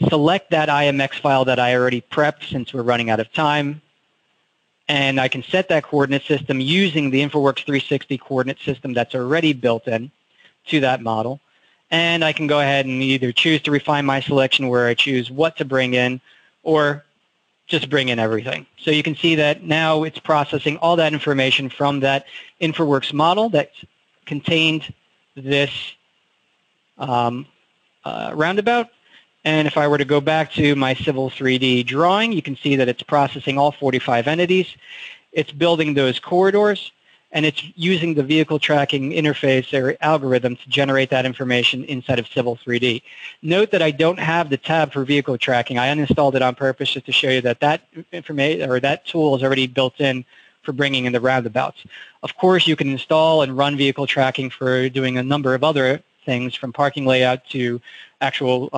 select that IMX file that I already prepped since we're running out of time, and I can set that coordinate system using the InfraWorks 360 coordinate system that's already built in to that model. And I can go ahead and either choose to refine my selection where I choose what to bring in or just bring in everything. So you can see that now it's processing all that information from that InfraWorks model that contained this roundabout, And if I were to go back to my Civil 3D drawing, you can see that it's processing all 45 entities. It's building those corridors, and it's using the vehicle tracking interface or algorithm to generate that information inside of Civil 3D. Note that I don't have the tab for vehicle tracking. I uninstalled it on purpose just to show you that that information or that tool is already built in for bringing in the roundabouts. Of course, you can install and run vehicle tracking for doing a number of other things, from parking layout to actual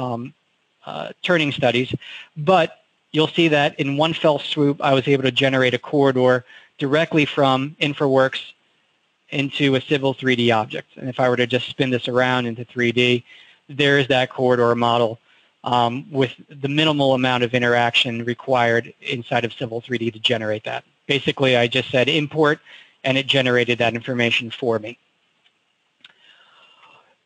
turning studies, but you'll see that in one fell swoop, I was able to generate a corridor directly from InfraWorks into a Civil 3D object. And if I were to just spin this around into 3D, there's that corridor model with the minimal amount of interaction required inside of Civil 3D to generate that. Basically, I just said import, and it generated that information for me.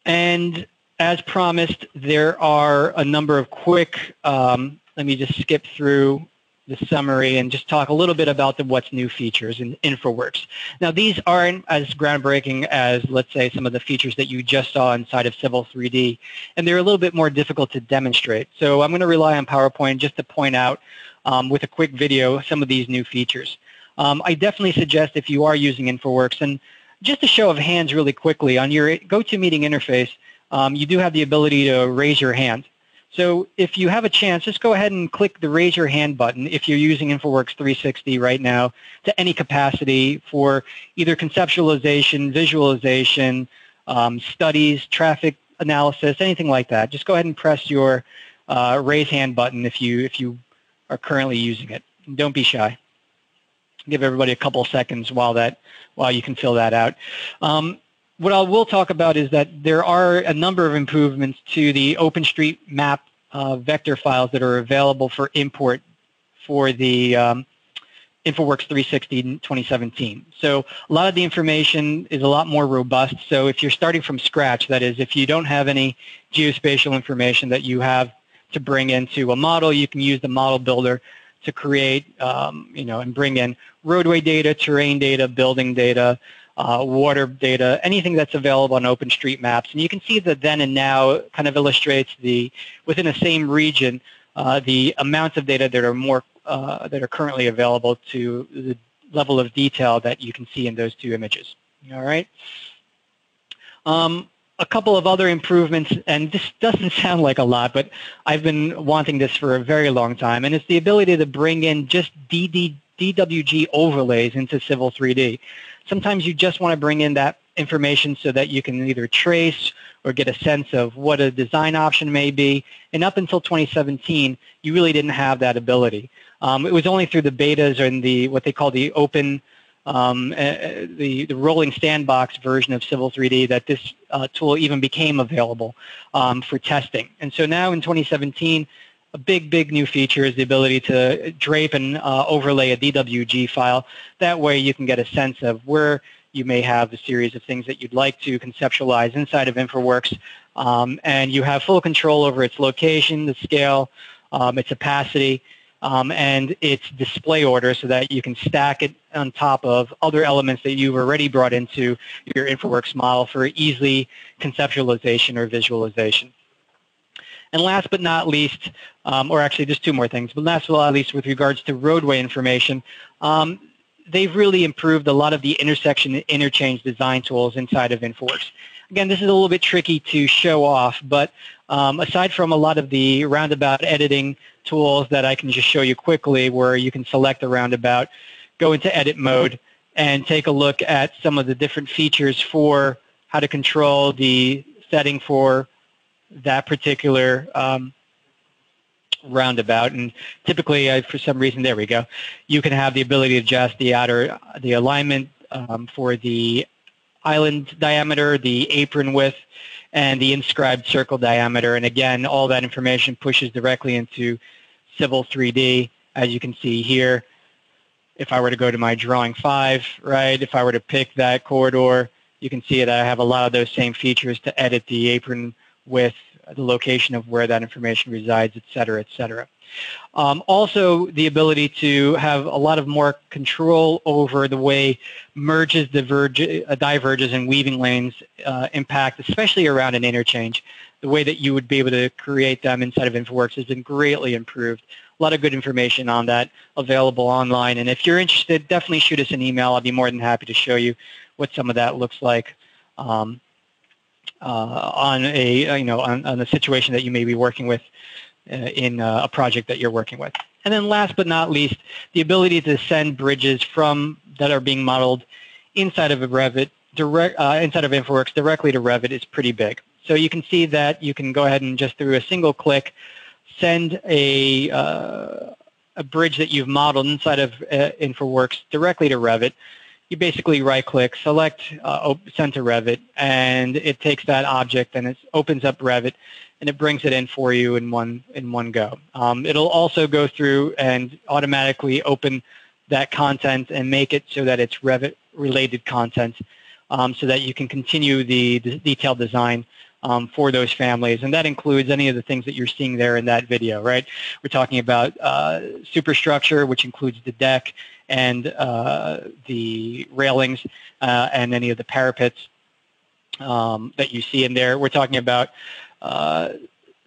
And as promised, there are a number of quick, let me just skip through the summary and just talk a little bit about the what's new features in InfraWorks. Now, these aren't as groundbreaking as, let's say, some of the features that you just saw inside of Civil 3D, and they're a little bit more difficult to demonstrate. So I'm going to rely on PowerPoint just to point out with a quick video some of these new features. I definitely suggest, if you are using InfraWorks, and just a show of hands really quickly, on your GoToMeeting interface, you do have the ability to raise your hand. So if you have a chance, just go ahead and click the raise your hand button if you're using InfraWorks 360 right now to any capacity for either conceptualization, visualization, studies, traffic analysis, anything like that. Just go ahead and press your raise hand button if you are currently using it. Don't be shy. Give everybody a couple seconds while you can fill that out. What I will talk about is that there are a number of improvements to the OpenStreetMap vector files that are available for import for the InfraWorks 360 in 2017. So a lot of the information is a lot more robust. So if you're starting from scratch, that is, if you don't have any geospatial information that you have to bring into a model, you can use the model builder to create, and bring in roadway data, terrain data, building data, water data, anything that's available on OpenStreetMaps. And you can see that then and now kind of illustrates within the same region, the amounts of data that are currently available to the level of detail that you can see in those two images. All right. A couple of other improvements, and this doesn't sound like a lot, but I've been wanting this for a very long time, and it's the ability to bring in just DWG overlays into Civil 3D. Sometimes you just want to bring in that information so that you can either trace or get a sense of what a design option may be. And up until 2017, you really didn't have that ability. It was only through the betas and what they call the open, the rolling sandbox version of Civil 3D that this tool even became available for testing. And so now in 2017, a big new feature is the ability to drape and overlay a DWG file. That way you can get a sense of where you may have a series of things that you'd like to conceptualize inside of InfraWorks, and you have full control over its location, the scale, its opacity, and its display order so that you can stack it on top of other elements that you've already brought into your InfraWorks model for easy conceptualization or visualization. And last but not least, or actually just two more things, but last but not least with regards to roadway information, they've really improved a lot of the intersection and interchange design tools inside of InfraWorks. Again, this is a little bit tricky to show off, but aside from a lot of the roundabout editing tools that I can just show you quickly where you can select the roundabout, go into edit mode, and take a look at some of the different features for how to control the setting for that particular roundabout. And typically, for some reason, there we go, you can have the ability to adjust the alignment for the island diameter, the apron width, and the inscribed circle diameter. And again, all that information pushes directly into Civil 3D, as you can see here. If I were to go to my drawing 5, right, if I were to pick that corridor, you can see that I have a lot of those same features to edit the apron width, the location of where that information resides, et cetera, et cetera. Also, the ability to have a lot of more control over the way merges, diverges, and weaving lanes impact, especially around an interchange. The way that you would be able to create them inside of InfraWorks has been greatly improved. A lot of good information on that available online. And if you're interested, definitely shoot us an email. I'll be more than happy to show you what some of that looks like on a situation that you may be working with in a project that you're working with. And then last but not least, the ability to send bridges that are being modeled inside of Revit, inside of InfraWorks directly to Revit is pretty big. So you can see that you can go ahead and just through a single click send a bridge that you've modeled inside of InfraWorks directly to Revit. You basically right-click, select Send to Revit, and it takes that object and it opens up Revit, and it brings it in for you in one go. It'll also go through and automatically open that content and make it so that it's Revit-related content, so that you can continue the detailed design for those families, and that includes any of the things that you're seeing there in that video, right? We're talking about superstructure, which includes the deck and the railings and any of the parapets that you see in there. We're talking about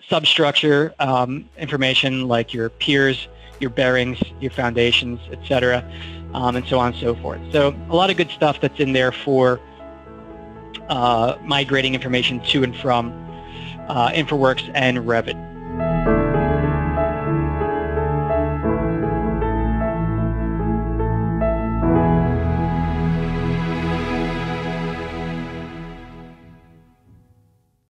substructure information like your piers, your bearings, your foundations, etc., and so on and so forth. So a lot of good stuff that's in there for migrating information to and from InfraWorks and Revit.